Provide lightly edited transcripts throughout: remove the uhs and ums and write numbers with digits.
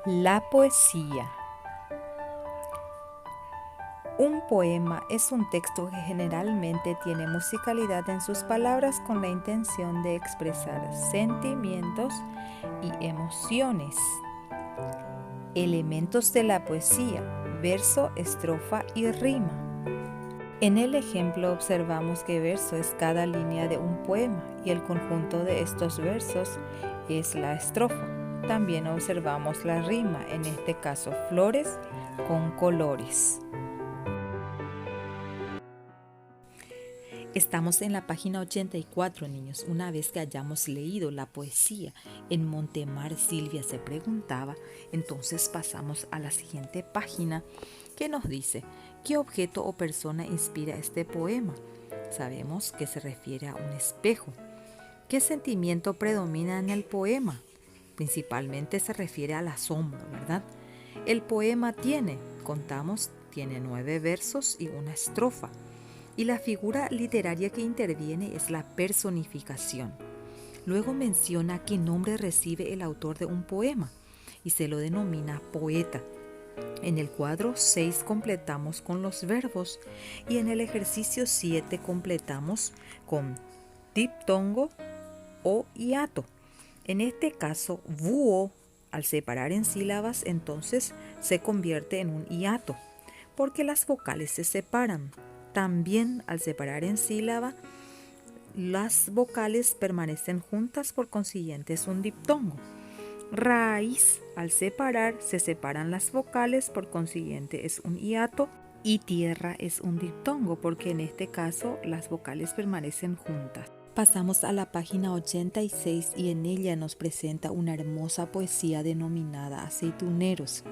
La poesía. Un poema es un texto que generalmente tiene musicalidad en sus palabras con la intención de expresar sentimientos y emociones. Elementos de la poesía: verso, estrofa y rima. En el ejemplo observamos que verso es cada línea de un poema y el conjunto de estos versos es la estrofa. También observamos la rima, en este caso flores con colores. Estamos en la página 84, niños. Una vez que hayamos leído la poesía en Montemar, Silvia se preguntaba, entonces pasamos a la siguiente página que nos dice: ¿qué objeto o persona inspira este poema? Sabemos que se refiere a un espejo. ¿Qué sentimiento predomina en el poema? Principalmente se refiere al asombro, ¿verdad? El poema tiene 9 versos y una estrofa. Y la figura literaria que interviene es la personificación. Luego menciona qué nombre recibe el autor de un poema y se lo denomina poeta. En el cuadro 6 completamos con los verbos y en el ejercicio 7 completamos con diptongo o hiato. En este caso, búho, al separar en sílabas, entonces se convierte en un hiato, porque las vocales se separan. También al separar en sílaba, las vocales permanecen juntas, por consiguiente es un diptongo. Raíz, al separar, se separan las vocales, por consiguiente es un hiato. Y tierra es un diptongo, porque en este caso las vocales permanecen juntas. Pasamos a la página 86 y en ella nos presenta una hermosa poesía denominada Aceituneros.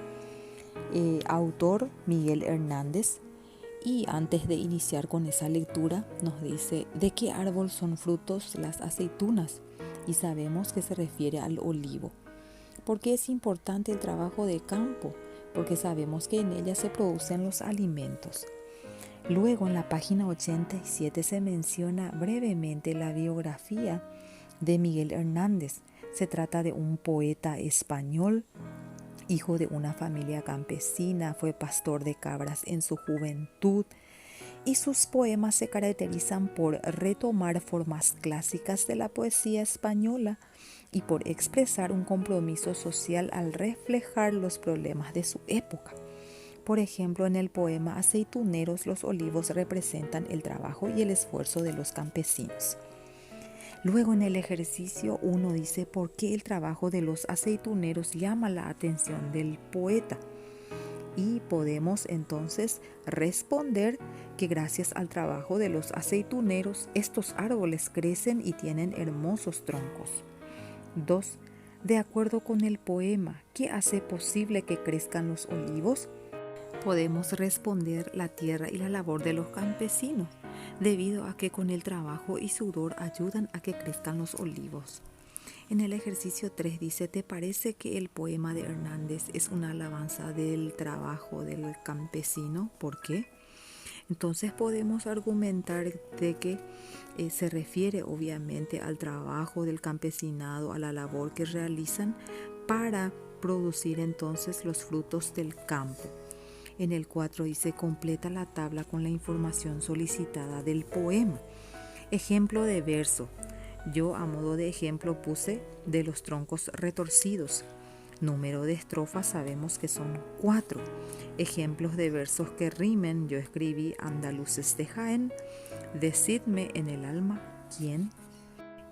Autor Miguel Hernández. Y antes de iniciar con esa lectura nos dice: ¿de qué árbol son frutos las aceitunas? Y sabemos que se refiere al olivo. ¿Por qué es importante el trabajo de campo? Porque sabemos que en ella se producen los alimentos. Luego en la página 87 se menciona brevemente la biografía de Miguel Hernández. Se trata de un poeta español, hijo de una familia campesina, fue pastor de cabras en su juventud y sus poemas se caracterizan por retomar formas clásicas de la poesía española y por expresar un compromiso social al reflejar los problemas de su época. Por ejemplo, en el poema Aceituneros, los olivos representan el trabajo y el esfuerzo de los campesinos. Luego en el ejercicio 1 dice por qué el trabajo de los aceituneros llama la atención del poeta. Y podemos entonces responder que gracias al trabajo de los aceituneros, estos árboles crecen y tienen hermosos troncos. 2. De acuerdo con el poema, ¿qué hace posible que crezcan los olivos? Podemos responder la tierra y la labor de los campesinos, debido a que con el trabajo y sudor ayudan a que crezcan los olivos. En el ejercicio 3 dice: ¿te parece que el poema de Hernández es una alabanza del trabajo del campesino? ¿Por qué? Entonces podemos argumentar de que se refiere obviamente al trabajo del campesinado, a la labor que realizan para producir entonces los frutos del campo. En el 4 dice: completa la tabla con la información solicitada del poema. Ejemplo de verso. Yo a modo de ejemplo puse de los troncos retorcidos. Número de estrofas sabemos que son 4. Ejemplos de versos que rimen. Yo escribí: andaluces de Jaén, decidme en el alma quién.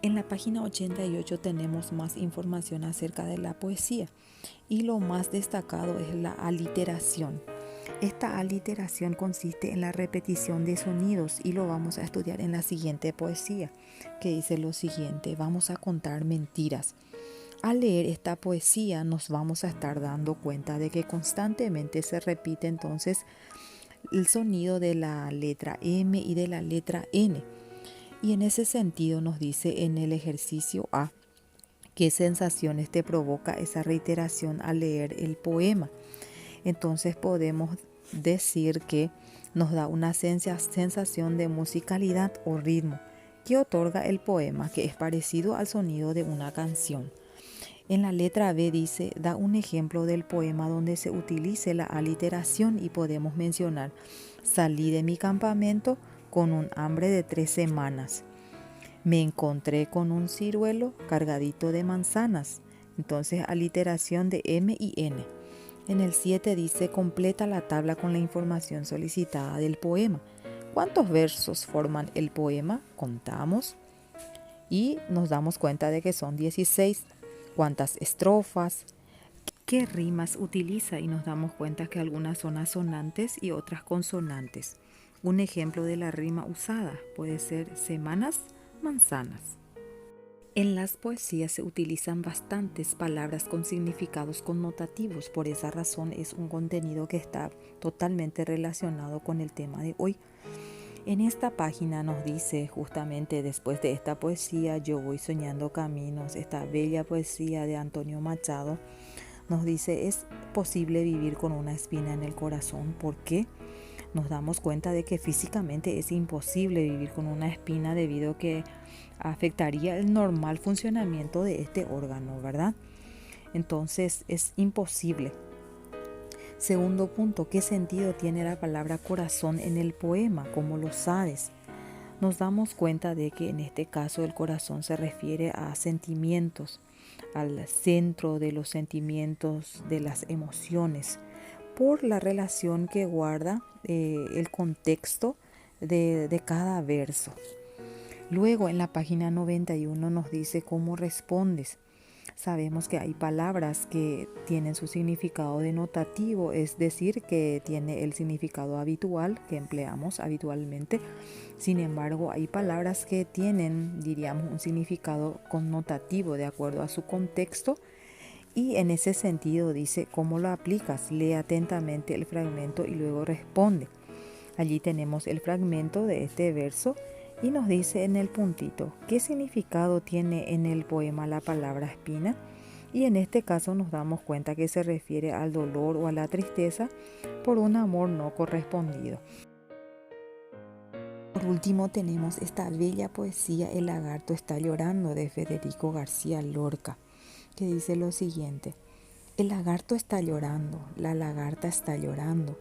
En la página 88 tenemos más información acerca de la poesía y lo más destacado es la aliteración. Esta aliteración consiste en la repetición de sonidos y lo vamos a estudiar en la siguiente poesía, que dice lo siguiente: vamos a contar mentiras. Al leer esta poesía nos vamos a estar dando cuenta de que constantemente se repite entonces el sonido de la letra M y de la letra N. Y en ese sentido nos dice en el ejercicio A: ¿qué sensaciones te provoca esa reiteración al leer el poema? Entonces podemos decir que nos da una sensación de musicalidad o ritmo que otorga el poema, que es parecido al sonido de una canción. En la letra B dice, da un ejemplo del poema donde se utilice la aliteración y podemos mencionar, salí de mi campamento con un hambre de 3 semanas. Me encontré con un ciruelo cargadito de manzanas. Entonces, aliteración de M y N. En el 7 dice, completa la tabla con la información solicitada del poema. ¿Cuántos versos forman el poema? Contamos y nos damos cuenta de que son 16. ¿Cuántas estrofas? ¿Qué rimas utiliza? Y nos damos cuenta que algunas son asonantes y otras consonantes. Un ejemplo de la rima usada puede ser semanas, manzanas. En las poesías se utilizan bastantes palabras con significados connotativos, por esa razón es un contenido que está totalmente relacionado con el tema de hoy. En esta página nos dice justamente después de esta poesía, Yo voy soñando caminos, esta bella poesía de Antonio Machado, nos dice, es posible vivir con una espina en el corazón. ¿Por qué? Nos damos cuenta de que físicamente es imposible vivir con una espina debido a que afectaría el normal funcionamiento de este órgano, ¿verdad? Entonces es imposible. Segundo punto, ¿qué sentido tiene la palabra corazón en el poema? ¿Cómo lo sabes? Nos damos cuenta de que en este caso el corazón se refiere a sentimientos, al centro de los sentimientos, de las emociones, por la relación que guarda el contexto de cada verso. Luego en la página 91 nos dice cómo respondes. Sabemos que hay palabras que tienen su significado denotativo, es decir, que tiene el significado habitual que empleamos habitualmente. Sin embargo, hay palabras que tienen, diríamos, un significado connotativo de acuerdo a su contexto. Y en ese sentido dice, ¿cómo lo aplicas? Lee atentamente el fragmento y luego responde. Allí tenemos el fragmento de este verso y nos dice en el puntito, ¿qué significado tiene en el poema la palabra espina? Y en este caso nos damos cuenta que se refiere al dolor o a la tristeza por un amor no correspondido. Por último tenemos esta bella poesía El lagarto está llorando de Federico García Lorca, que dice lo siguiente: el lagarto está llorando, la lagarta está llorando,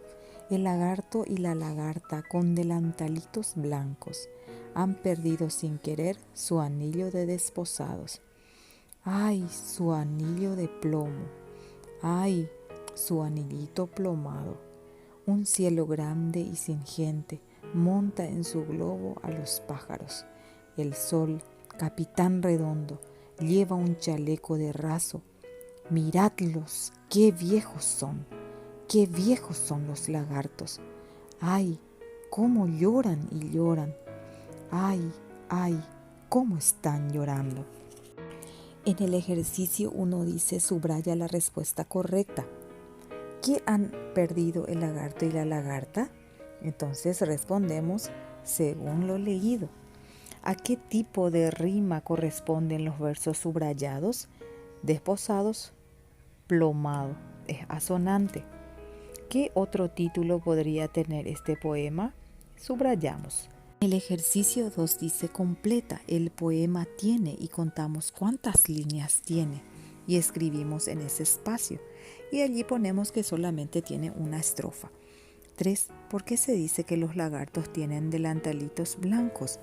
el lagarto y la lagarta con delantalitos blancos han perdido sin querer su anillo de desposados. ¡Ay, su anillo de plomo! ¡Ay, su anillito plomado! Un cielo grande y sin gente monta en su globo a los pájaros. El sol, capitán redondo, lleva un chaleco de raso. Miradlos, qué viejos son los lagartos. ¡Ay, cómo lloran y lloran! ¡Ay, ay, cómo están llorando! En el ejercicio uno dice, subraya la respuesta correcta. ¿Qué han perdido el lagarto y la lagarta? Entonces respondemos según lo leído. ¿A qué tipo de rima corresponden los versos subrayados? Desposados, plomado, es asonante. ¿Qué otro título podría tener este poema? Subrayamos. El ejercicio 2 dice, completa, el poema tiene y contamos cuántas líneas tiene y escribimos en ese espacio y allí ponemos que solamente tiene una estrofa. 3. ¿Por qué se dice que los lagartos tienen delantalitos blancos?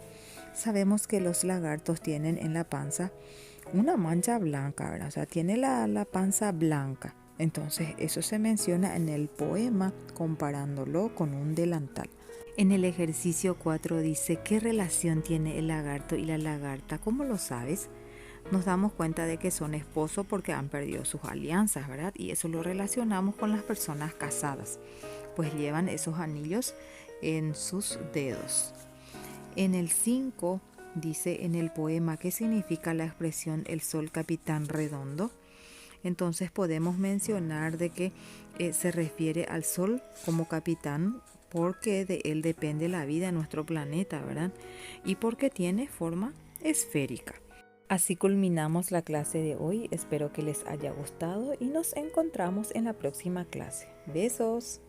Sabemos que los lagartos tienen en la panza una mancha blanca, ¿verdad? O sea, tiene la panza blanca. Entonces eso se menciona en el poema comparándolo con un delantal. En el ejercicio 4 dice, ¿qué relación tiene el lagarto y la lagarta? ¿Cómo lo sabes? Nos damos cuenta de que son esposos porque han perdido sus alianzas, ¿verdad? Y eso lo relacionamos con las personas casadas, pues llevan esos anillos en sus dedos. En el 5 dice en el poema, ¿qué significa la expresión el sol capitán redondo? Entonces podemos mencionar de que se refiere al sol como capitán porque de él depende la vida en nuestro planeta, ¿verdad? Y porque tiene forma esférica. Así culminamos la clase de hoy. Espero que les haya gustado y nos encontramos en la próxima clase. Besos.